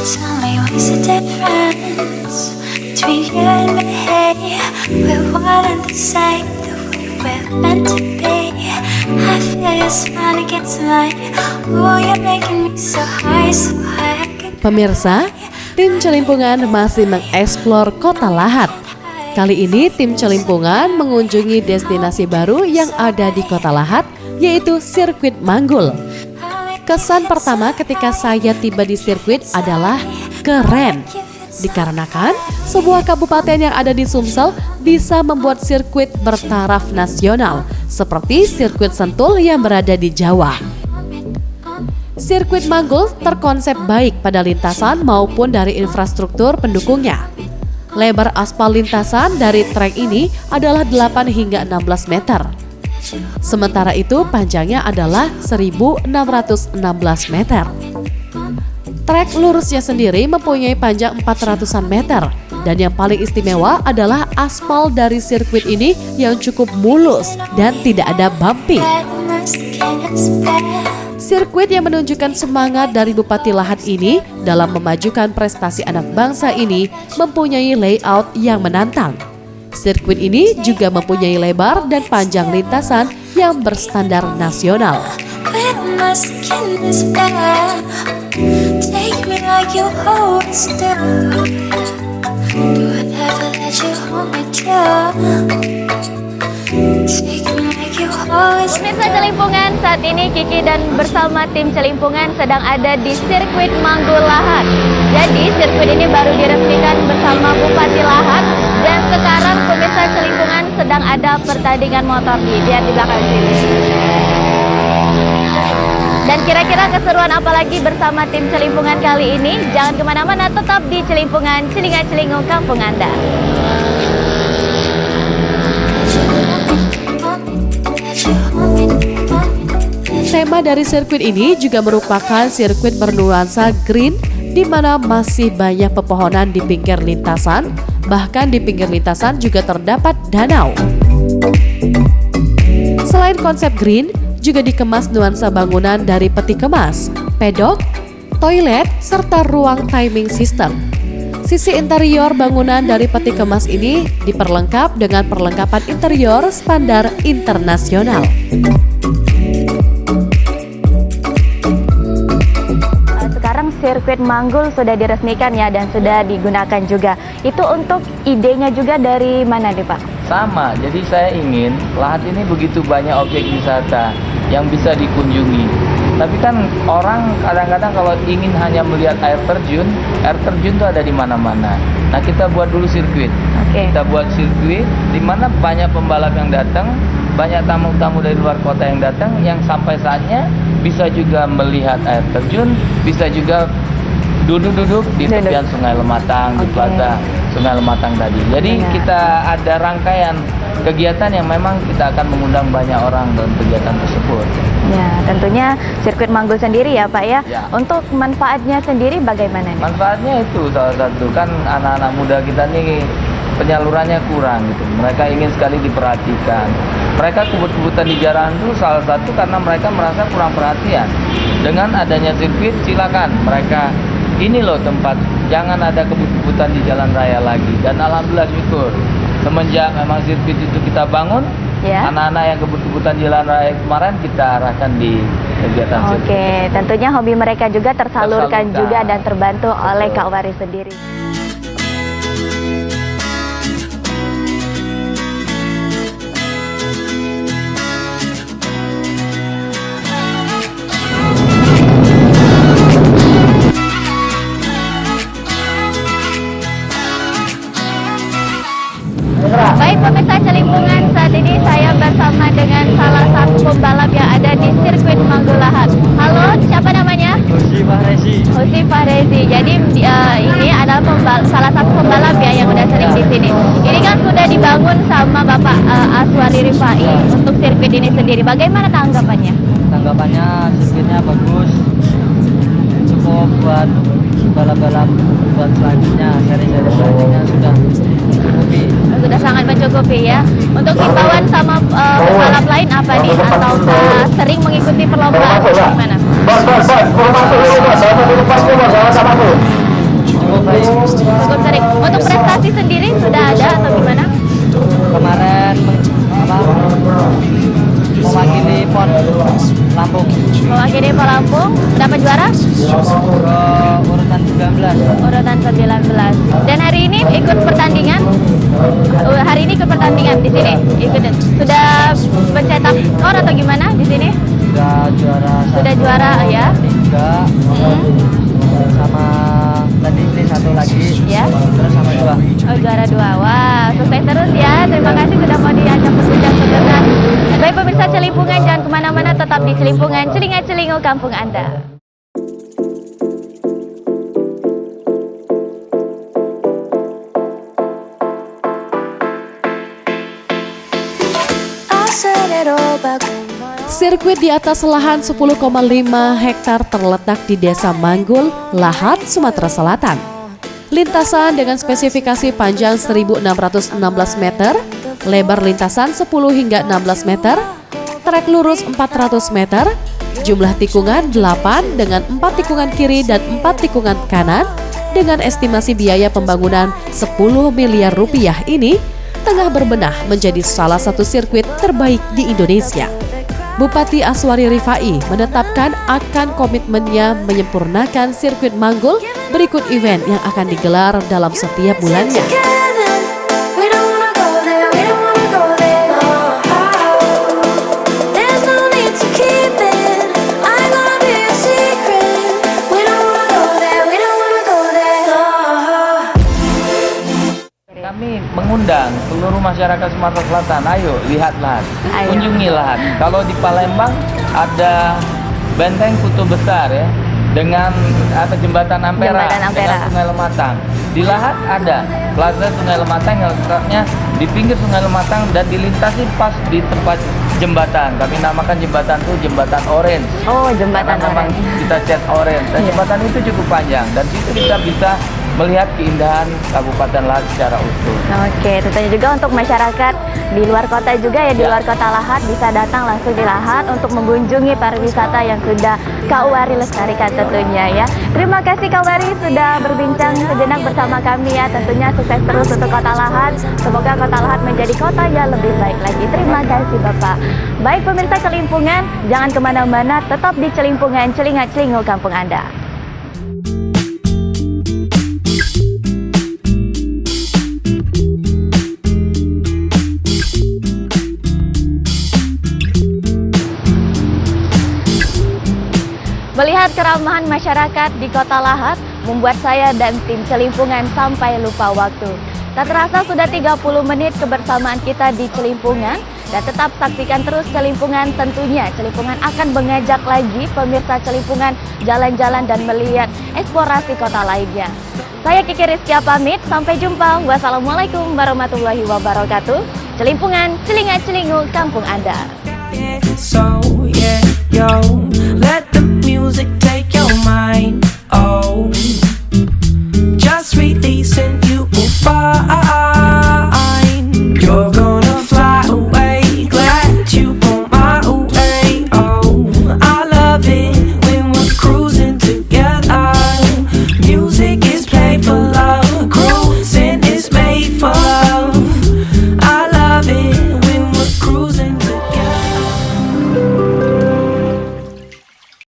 Tell me what's the difference between you and me? We're one and the same, the way we're meant to be. I feel your smile against mine. Oh, you're making me so high, so high. Pemirsa, tim Celimpungan masih mengeksplor Kota Lahat. Kali ini tim Celimpungan mengunjungi destinasi baru yang ada di Kota Lahat, yaitu sirkuit Manggul. Kesan pertama ketika saya tiba di sirkuit adalah keren. Dikarenakan sebuah kabupaten yang ada di Sumsel bisa membuat sirkuit bertaraf nasional, seperti sirkuit Sentul yang berada di Jawa. Sirkuit Manggul terkonsep baik pada lintasan maupun dari infrastruktur pendukungnya. Lebar aspal lintasan dari trek ini adalah 8 hingga 16 meter. Sementara itu panjangnya adalah 1.616 meter. Trek lurusnya sendiri mempunyai panjang 400-an meter. Dan yang paling istimewa adalah aspal dari sirkuit ini yang cukup mulus dan tidak ada bumpy. Sirkuit yang menunjukkan semangat dari Bupati Lahat ini dalam memajukan prestasi anak bangsa ini mempunyai layout yang menantang. Sirkuit ini juga mempunyai lebar dan panjang lintasan yang berstandar nasional. Pemirsa Celimpungan, saat ini Kiki dan bersama tim Celimpungan sedang ada di sirkuit Manggul Lahat. Jadi sirkuit ini baru diresmikan bersama Bupati Lahat dan sekarang pemirsa Celimpungan sedang ada pertandingan motor lihat di belakang sini. Dan kira-kira keseruan apa lagi bersama tim Celimpungan kali ini? Jangan kemana-mana, tetap di Celimpungan, Celinga-Celingung Kampung Anda. Tema dari sirkuit ini juga merupakan sirkuit bernuansa green, di mana masih banyak pepohonan di pinggir lintasan, bahkan di pinggir lintasan juga terdapat danau. Selain konsep green, juga dikemas nuansa bangunan dari peti kemas, pedok, toilet, serta ruang timing system. Sisi interior bangunan dari peti kemas ini diperlengkap dengan perlengkapan interior standar internasional. Sirkuit Manggul sudah diresmikan ya dan sudah digunakan juga. Itu untuk idenya juga dari mana nih Pak? Sama, jadi saya ingin Lahat ini begitu banyak objek wisata yang bisa dikunjungi. Tapi kan orang kadang-kadang kalau ingin hanya melihat air terjun itu ada di mana-mana. Nah kita buat dulu sirkuit. Kita buat sirkuit di mana banyak pembalap yang datang, banyak tamu-tamu dari luar kota yang datang, yang sampai saatnya bisa juga melihat air terjun, bisa juga duduk-duduk di tepian Sungai Lematang, di plaza Sungai Lematang tadi. Jadi kita ada rangkaian kegiatan yang memang kita akan mengundang banyak orang dalam kegiatan tersebut. Ya, tentunya sirkuit Manggul sendiri ya Pak ya. Untuk manfaatnya sendiri bagaimana nih? Manfaatnya itu salah satu, kan anak-anak muda kita nih penyalurannya kurang gitu. Mereka ingin sekali diperhatikan. Mereka kebut-kebutan di jalan itu salah satu karena mereka merasa kurang perhatian. Dengan adanya sirkuit, silakan mereka, ini loh tempat, jangan ada kebut-kebutan di jalan raya lagi. Dan alhamdulillah syukur, semenjak memang sirkuit itu kita bangun, anak-anak yang kebut-kebutan di jalan raya kemarin kita arahkan di kegiatan sirkuit. Oke, tentunya hobi mereka juga tersalurkan juga dan terbantu oleh Kak Waris sendiri. Baik pemirsa Celimpungan, saat ini saya bersama dengan salah satu pembalap yang ada di sirkuit Manggul Lahat. Halo, siapa namanya? Husi Fahrezi. Jadi ini adalah salah satu pembalap ya yang udah sering di sini. Ini kan sudah dibangun sama Bapak Aswari Rifai untuk sirkuit ini sendiri. Bagaimana tanggapannya? Tanggapannya sirkuitnya bagus, cukup buat balap-balap buat selanjutnya, seri-seri selanjutnya sudah mencukupi. Sudah sangat mencukupi ya. Untuk himbauan sama pembalap lain apa nih? Atau sering mengikuti perlombaan gimana? Cukup sering. Untuk prestasi sendiri sudah ada atau gimana? Kemarin mewakili PON Lampung Mewakili PON Lampung, dapat juara? urutan 19. Urutan 19. Dan hari ini ikut pertandingan? Hari ini ikut pertandingan di sini? Ikutin. Sudah mencetak skor atau gimana di sini? Sudah juara Sudah juara ya? 3 sama tadi ini 1 lagi Ya. terus sama 2. Oh, juara 2. Wah, sukses terus ya. Terima kasih sudah mau diajak berbincang sebentar. Baik pemirsa Celimpungan, jangan kemana-mana, tetap di Celimpungan, Celinga-celingo kampung Anda. Sirkuit di atas lahan 10,5 hektar terletak di Desa Manggul, Lahat, Sumatera Selatan. Lintasan dengan spesifikasi panjang 1.616 meter, lebar lintasan 10 hingga 16 meter, trek lurus 400 meter, jumlah tikungan 8 dengan 4 tikungan kiri dan 4 tikungan kanan, dengan estimasi biaya pembangunan 10 miliar rupiah ini tengah berbenah menjadi salah satu sirkuit terbaik di Indonesia. Bupati Aswari Rifai menetapkan akan komitmennya menyempurnakan sirkuit Manggul berikut event yang akan digelar dalam setiap bulannya. Kami mengundang seluruh masyarakat Sumatera Selatan, ayo lihatlah, Ayo. kunjungilah. Kalau di Palembang ada benteng Kutu Besar ya, dengan ada jembatan Ampera, Jembatan Ampera. dengan Sungai Lematang. Di Lahat ada Plaza Sungai Lematang yang letaknya di pinggir Sungai Lematang dan dilintasi pas di tempat jembatan. Kami namakan jembatan itu jembatan orange. Oh, jembatan Karena memang orange. kita cat orange dan jembatan itu cukup panjang dan situ kita bisa melihat keindahan Kabupaten Lahat secara utuh. Oke, tentunya juga untuk masyarakat di luar kota juga ya, di luar kota Lahat bisa datang langsung di Lahat untuk mengunjungi pariwisata yang sudah Kak Wari lestarikan tentunya ya. Terima kasih Kak Wari sudah berbincang sejenak bersama kami ya. Tentunya sukses terus untuk kota Lahat. Semoga kota Lahat menjadi kota yang lebih baik lagi. Terima kasih Bapak. Baik pemirsa Celimpungan, jangan kemana-mana, tetap di Celimpungan, Celinga-celingo kampung Anda. Melihat keramahan masyarakat di kota Lahat membuat saya dan tim Celimpungan sampai lupa waktu. Tak terasa sudah 30 menit kebersamaan kita di Celimpungan dan tetap saksikan terus Celimpungan tentunya. Celimpungan akan mengajak lagi pemirsa Celimpungan jalan-jalan dan melihat eksplorasi kota lainnya. Saya Kiki Rizkia pamit, sampai jumpa. Wassalamualaikum warahmatullahi wabarakatuh. Celimpungan, Celinga-celingo kampung Anda. So yeah, yo.